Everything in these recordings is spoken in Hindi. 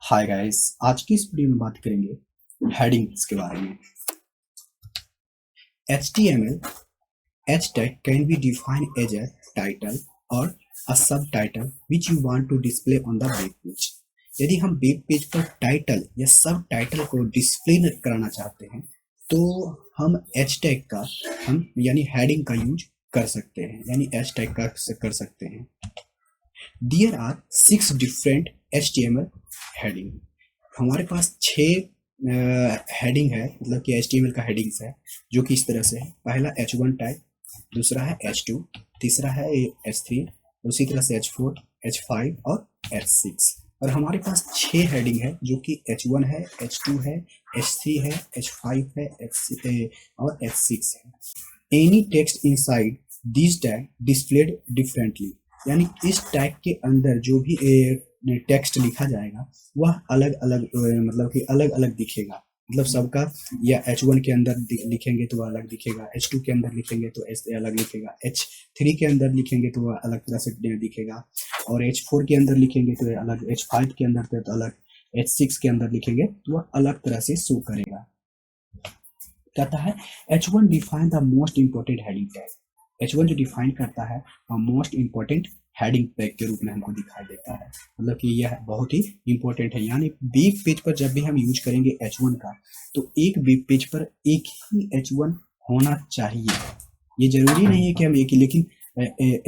हाय गाइस, आज की इस वीडियो में बात करेंगे हेडिंग्स के बारे में। HTML hashtag can be defined as a title or a subtitle which you want to display on the web page। यदि हम वेब पेज पर टाइटल या सब टाइटल को डिस्प्ले कराना चाहते हैं तो हम हैशटैग का हम यानी हेडिंग का यूज कर सकते हैं, यानी हैशटैग का कर सकते हैं। There are 6 different HTML heading। हमारे पास 6 हेडिंग है, मतलब कि HTML का हेडिंग्स है जो कि इस तरह से है। पहला H1 टैग, दूसरा है H2, तीसरा है H3, उसी तरह से H4, H5 और H6। और हमारे पास 6 हेडिंग है जो कि H1 है, H2 है, H3 है, H5 है, H6 और H6 है। Any text inside this tag displayed differently, यानी इस टैग के अंदर जो भी टेक्स्ट लिखा जाएगा वह अलग अलग मतलब कि अलग अलग दिखेगा। मतलब सबका या H1 के अंदर लिखेंगे तो वह अलग दिखेगा, H2 के अंदर लिखेंगे तो ऐसे अलग लिखेगा, H3 के अंदर लिखेंगे तो वह अलग तरह से दिखेगा, और H4 के अंदर लिखेंगे तो अलग, H5 के अंदर तो अलग, H6 के अंदर लिखेंगे तो वह अलग तरह से शो करेगा। कहता है H1 define the most important heading tag. H1 जो डिफाइन करता है वह मोस्ट इंपॉर्टेंट हेडिंग टैग के रूप में हमको दिखाई देता है, मतलब कि यह बहुत ही इंपॉर्टेंट है। यानी वेब पेज पर जब भी हम यूज करेंगे H1 का तो एक वेब पेज पर एक ही H1 होना चाहिए। ये जरूरी नहीं है कि हम एक ही, लेकिन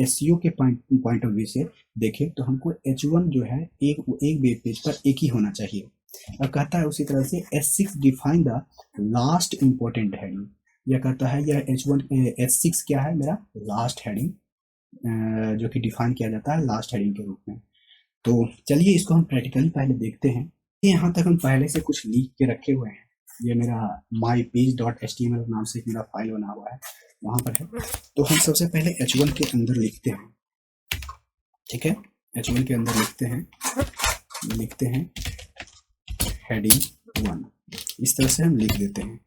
SEO के पॉइंट ऑफ व्यू से देखें तो हमको H1 जो है एक वेब पेज पर एक ही होना चाहिए। अब कहता है उसी तरह से H6 define the last important heading. यह कहता है यह H6 क्या है, मेरा लास्ट हेडिंग, जो कि डिफाइन किया जाता है लास्ट हेडिंग के रूप में। तो चलिए इसको हम प्रैक्टिकली पहले देखते हैं। यहाँ तक हम पहले से कुछ लिख के रखे हुए हैं। ये मेरा mypage.html नाम से मेरा फाइल बना हुआ है, वहां पर है। तो हम सबसे पहले H1 के अंदर लिखते हैं, ठीक है। H1 के अंदर लिखते हैं हेडिंग 1, इस तरह से हम लिख देते हैं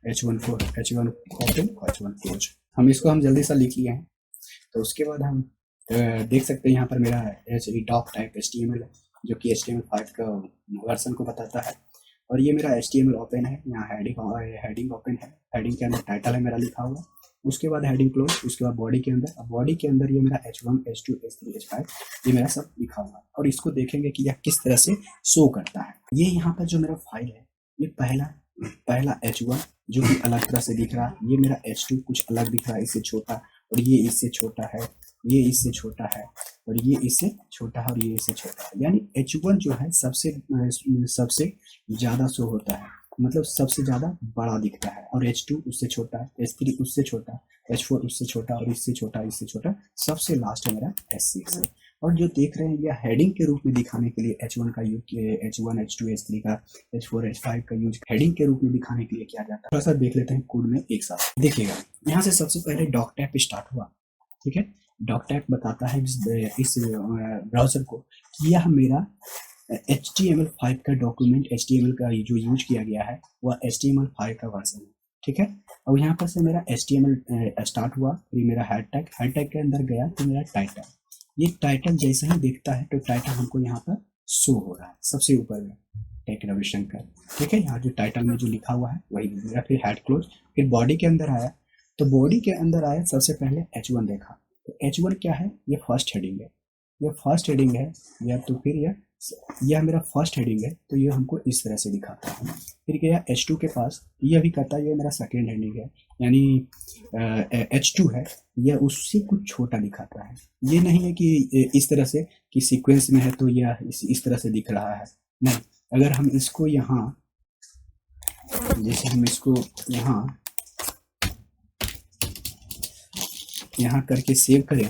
H1 ओपन, H1 क्लोज। हम इसको जल्दी सा लिख लिए हैं। तो उसके बाद हम देख सकते हैं यहाँ पर मेरा डॉक टाइप HTML है जो कि HTML5 का वर्जन को बताता है, और ये मेरा HTML ओपन है। यहाँ हेडिंग ओपन है, हेडिंग के अंदर टाइटल है मेरा लिखा हुआ, उसके बाद हेडिंग क्लोज, उसके बाद बॉडी के अंदर ये मेरा H1, H2, H3, H5 ये मेरा सब लिखा हुआ है। और इसको देखेंगे कि यह किस तरह से शो करता है। ये यहाँ पर जो मेरा फाइल है, ये पहला H1 जो कि अलग तरह से दिख रहा है, ये मेरा H2 कुछ अलग दिख रहा है, इससे छोटा, और ये इससे छोटा है, ये इससे छोटा है, और ये इससे छोटा है, और ये इससे छोटा है। यानी H1 जो है सबसे ज्यादा शो होता है, मतलब सबसे ज्यादा बड़ा दिखता है, और H2 उससे छोटा है, H3 उससे छोटा, H4 उससे छोटा, और इससे छोटा, सबसे लास्ट है मेरा H6 है। और जो देख रहे हैं यह हेडिंग के रूप में दिखाने के लिए H1 का यूज, H1, H2, H3 का, H4, H5 का यूज हेडिंग के रूप में दिखाने के लिए किया जाता है। थोड़ा सा देख लेते हैं कोड में एक साथ। देखिएगा यहाँ से सबसे पहले डॉक टैग स्टार्ट हुआ, ठीक है। डॉक टैग बताता है इस ब्राउजर को कि यह मेरा HTML5 का डॉक्यूमेंट, HTML का जो यूज किया गया है वह HTML5 का वर्जन है, ठीक है। अब यहाँ पर से मेरा HTML स्टार्ट हुआ, ये मेरा हेड टैग के अंदर गया तो मेरा टाइटल, ये टाइटल जैसे ही देखता है तो टाइटल हमको यहाँ पर शो हो रहा है सबसे ऊपर में, टेक रविशंकर, ठीक है। यहाँ जो टाइटल में जो लिखा हुआ है वही मेरा। फिर हेड क्लोज, फिर बॉडी के अंदर आया, तो बॉडी के अंदर आया सबसे पहले H1 देखा, तो H1 क्या है, ये फर्स्ट हेडिंग है, ये फर्स्ट हेडिंग है, या तो फिर यह मेरा फर्स्ट हेडिंग है, तो ये हमको इस तरह से दिखाता है। फिर गया H2 के पास, यह भी कहता है ये मेरा सेकेंड हेडिंग है, यानी H2 है, यह उससे कुछ छोटा दिखाता है। ये नहीं है कि इस तरह से कि सीक्वेंस में है तो यह इस तरह से दिख रहा है, नहीं। अगर हम इसको यहाँ, जैसे हम इसको यहाँ करके सेव करें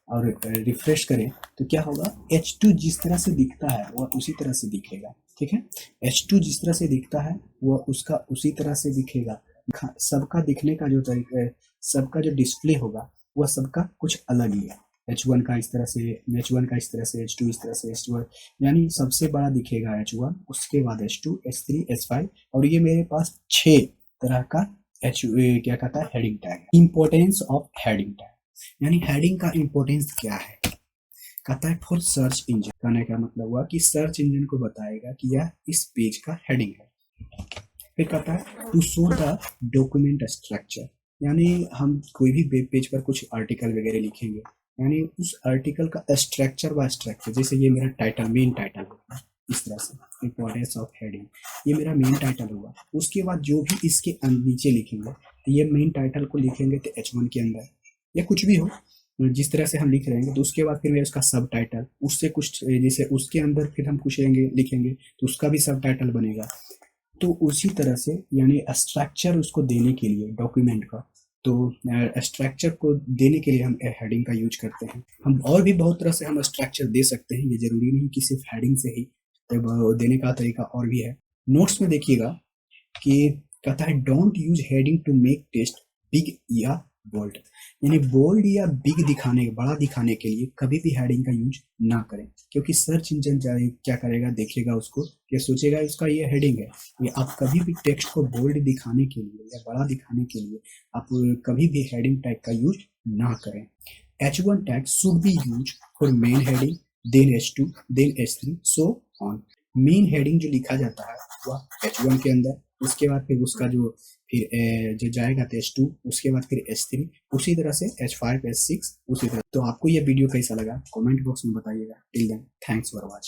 और रिफ्रेश करें तो क्या होगा, H2 जिस तरह से दिखता है वह उसी तरह से दिखेगा, ठीक है। H2 जिस तरह से दिखता है वह उसका उसी तरह से दिखेगा। सबका दिखने का जो तरीका है, सबका जो डिस्प्ले होगा वह सबका कुछ अलग ही है। H1 का इस तरह से, H1 का इस तरह से, H2 इस तरह से, H2 यानी सबसे बड़ा दिखेगा H1, उसके बाद H2, H3, H5, और ये मेरे पास 6 तरह का क्या कहता है, heading tag. Importance of heading tag, यानी हेडिंग का इंपॉर्टेंस क्या है। कहता है फॉर सर्च इंजन, कहने का मतलब हुआ कि सर्च इंजन को बताएगा कि यह इस पेज का हेडिंग है। फिर कहता है to show the document structure, यानी हम कोई भी वेब पेज पर कुछ आर्टिकल वगैरह लिखेंगे, यानी उस आर्टिकल का स्ट्रक्चर व स्ट्रक्चर, जैसे ये मेरा टाइटल, मेन टाइटल होगा इस तरह से, इंपॉर्टेंस ऑफ हेडिंग, ये मेरा मेन टाइटल होगा। उसके बाद जो भी इसके नीचे लिखेंगे, तो ये मेन टाइटल को लिखेंगे तो H1 के अंदर या कुछ भी हो जिस तरह से हम लिख रहे हैं, तो उसके बाद फिर मैं उसका सब टाइटल, उससे कुछ जैसे उसके अंदर फिर हम कुछ लिखेंगे तो उसका भी सब टाइटल बनेगा। तो उसी तरह से यानी स्ट्रक्चर उसको देने के लिए डॉक्यूमेंट का, तो स्ट्रक्चर को देने के लिए हम हेडिंग का यूज करते हैं। हम और भी बहुत तरह से हम स्ट्रक्चर दे सकते हैं, ये जरूरी नहीं कि सिर्फ हेडिंग से ही देने का तरीका और भी है। नोट्स में देखिएगा कि कहता है don't use heading to make text big या बोल्ड, यानी बोल्ड या बिग दिखाने, बड़ा दिखाने के लिए कभी भी हेडिंग का यूज ना करें, क्योंकि सर्च इंजन क्या करेगा, देखेगा उसको, ये सोचेगा इसका ये हेडिंग है। ये आप कभी भी टेक्स्ट को बोल्ड दिखाने के लिए या बड़ा दिखाने के लिए आप कभी भी हेडिंग टैग का यूज ना करें। H1 tag should be use for main heading, then H2, then H3 so on. Main heading जो लिखा जाता है वह H1 के अंदर, उसके बाद फिर उसका जो फिर जो जाएगा तो H2, उसके बाद फिर H3, उसी तरह से H5, H6 उसी तरह। तो आपको यह वीडियो कैसा लगा कमेंट बॉक्स में बताइएगा। Till then thanks for watching.